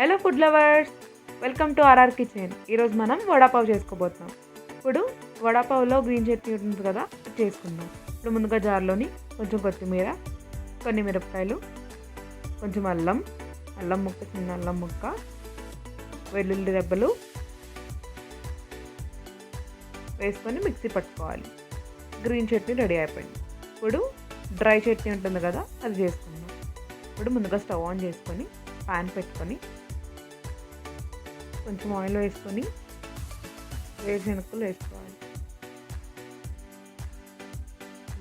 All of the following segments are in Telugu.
Hello food lovers, welcome to RR kitchen. ఈరోజు మనం వడాపావ్ చేసుకోబోతున్నాం. ఇప్పుడు వడాపావ్లో గ్రీన్ చట్నీ ఉంటుంది కదా, అది చేసుకుందాం. ఇప్పుడు ముందుగా జార్లోని కొంచెం కొత్తిమీర, కొన్ని మిరపకాయలు, కొంచెం అల్లం ముక్క, చిన్న అల్లం ముక్క, వెల్లుల్లి రెబ్బలు వేసుకొని మిక్సీ పట్టుకోవాలి. గ్రీన్ చట్నీ రెడీ అయిపోయింది. ఇప్పుడు డ్రై చట్నీ ఉంటుంది కదా, అది చేసుకుందాం. ఇప్పుడు ముందుగా స్టవ్ ఆన్ చేసుకొని ప్యాన్ పెట్టుకొని కొంచెం ఆయిల్ వేసుకొని వేరుశనగలు వేసుకోవాలి.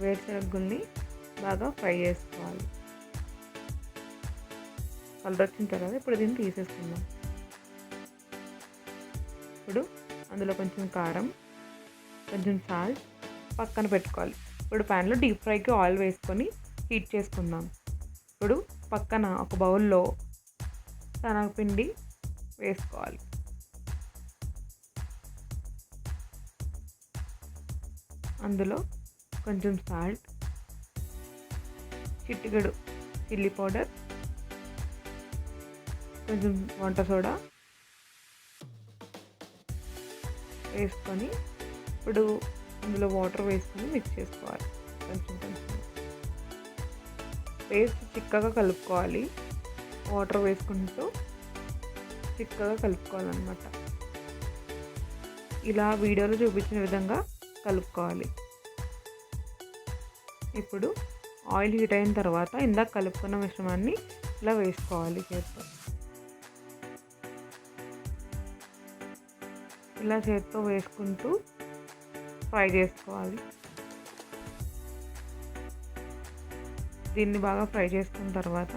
వేరుశనగల్ని బాగా ఫ్రై చేసుకోవాలి. కలర్ వచ్చిన తర్వాత ఇప్పుడు దీన్ని తీసేసుకుందాం. ఇప్పుడు అందులో కొంచెం కారం, కొంచెం సాల్ట్ పక్కన పెట్టుకోవాలి. ఇప్పుడు ప్యాన్లో డీప్ ఫ్రైకి ఆయిల్ వేసుకొని హీట్ చేసుకుందాం. ఇప్పుడు పక్కన ఒక బౌల్లో శనగపిండి వేసుకోవాలి. అందులో కొంచెం సాల్ట్, చిటికెడు చిల్లీ పౌడర్, కొంచెం వంట సోడా వేసుకొని ఇప్పుడు అందులో వాటర్ వేసుకొని మిక్స్ చేసుకోవాలి. కొంచెం పేస్ట్ చిక్కగా కలుపుకోవాలి. వాటర్ వేసుకుంటూ చిక్కగా కలుపుకోవాలన్నమాట. ఇలా వీడియోలో చూపించిన విధంగా కలుపుకోవాలి. ఇప్పుడు ఆయిల్ హీట్ అయిన తర్వాత ఇందాక కలుపుకున్న మిశ్రమాన్ని ఇలా వేసుకోవాలి చేత్తో. ఇలా చేత్తో వేసుకుంటూ ఫ్రై చేసుకోవాలి. దీన్ని బాగా ఫ్రై చేసుకున్న తర్వాత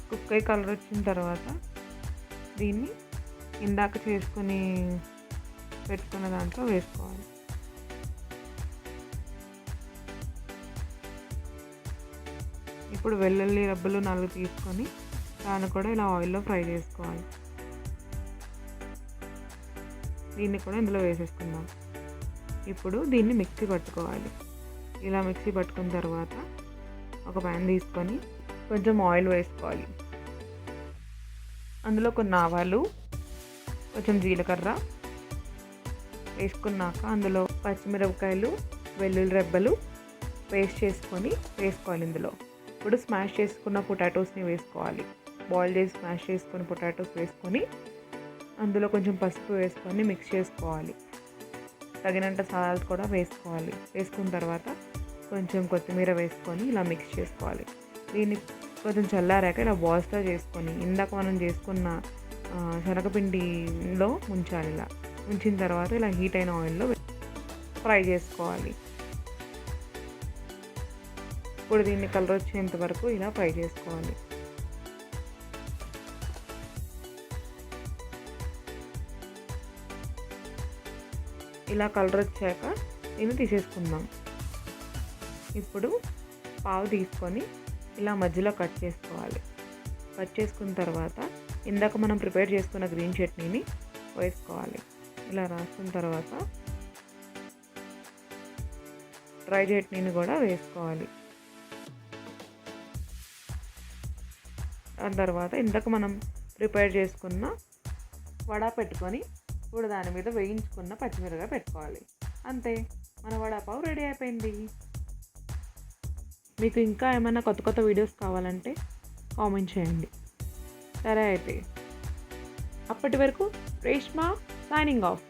కుక్ అయ్యి కలర్ వచ్చిన తర్వాత దీన్ని ఇందాక చేసుకొని పెట్టుకున్న దాంట్లో వేసుకోవాలి. ఇప్పుడు వెల్లుల్లి రబ్బలు 4 తీసుకొని దాన్ని కూడా ఇలా ఆయిల్లో ఫ్రై చేసుకోవాలి. దీన్ని కూడా ఇందులో వేసేసుకుందాం. ఇప్పుడు దీన్ని మిక్సీ పట్టుకోవాలి. ఇలా మిక్సీ పట్టుకున్న తర్వాత ఒక ప్యాన్ తీసుకొని కొంచెం ఆయిల్ వేసుకోవాలి. అందులో కొన్ని ఆవాలు, కొంచెం జీలకర్ర వేసుకున్నాక అందులో పచ్చిమిరపకాయలు, వెల్లుల్లి రెబ్బలు పేస్ట్ చేసుకొని వేసుకోవాలి. ఇందులో ఇప్పుడు స్మాష్ చేసుకున్న పొటాటోస్ని వేసుకోవాలి. బాయిల్ చేసి స్మాష్ చేసుకుని పొటాటోస్ వేసుకొని అందులో కొంచెం పసుపు వేసుకొని మిక్స్ చేసుకోవాలి. తగినంత సాల్ట్ కూడా వేసుకోవాలి. వేసుకున్న తర్వాత కొంచెం కొత్తిమీర వేసుకొని ఇలా మిక్స్ చేసుకోవాలి. దీన్ని కొంచెం చల్లారాక ఇలా బాల్స్లో చేసుకొని ఇందాక మనం చేసుకున్న శనగపిండిలో ఉంచాలి. ఇలా ఉంచిన తర్వాత ఇలా హీట్ అయిన ఆయిల్లో ఫ్రై చేసుకోవాలి. ఇప్పుడు దీన్ని కలర్ వచ్చేంత వరకు ఇలా ఫ్రై చేసుకోవాలి. ఇలా కలర్ వచ్చాక దీన్ని తీసేసుకుందాం. ఇప్పుడు పావు తీసుకొని ఇలా మధ్యలో కట్ చేసుకోవాలి. కట్ చేసుకున్న తర్వాత ఇందాక మనం ప్రిపేర్ చేసుకున్న గ్రీన్ చట్నీని వేసుకోవాలి. ఇలా రాసుకున్న తర్వాత డ్రై చట్నీని కూడా వేసుకోవాలి. దాని తర్వాత ఇందాక మనం ప్రిపేర్ చేసుకున్న వడ పెట్టుకొని ఇప్పుడు దాని మీద వేయించుకున్న పచ్చిమిరపకాయ పెట్టుకోవాలి. అంతే, మన వడాపావ్ రెడీ అయిపోయింది. మీకు ఇంకా ఏమైనా కొత్త కొత్త వీడియోస్ కావాలంటే కామెంట్ చేయండి. సరే అయితే అప్పటి వరకు రేష్మా సైనింగ్ ఆఫ్.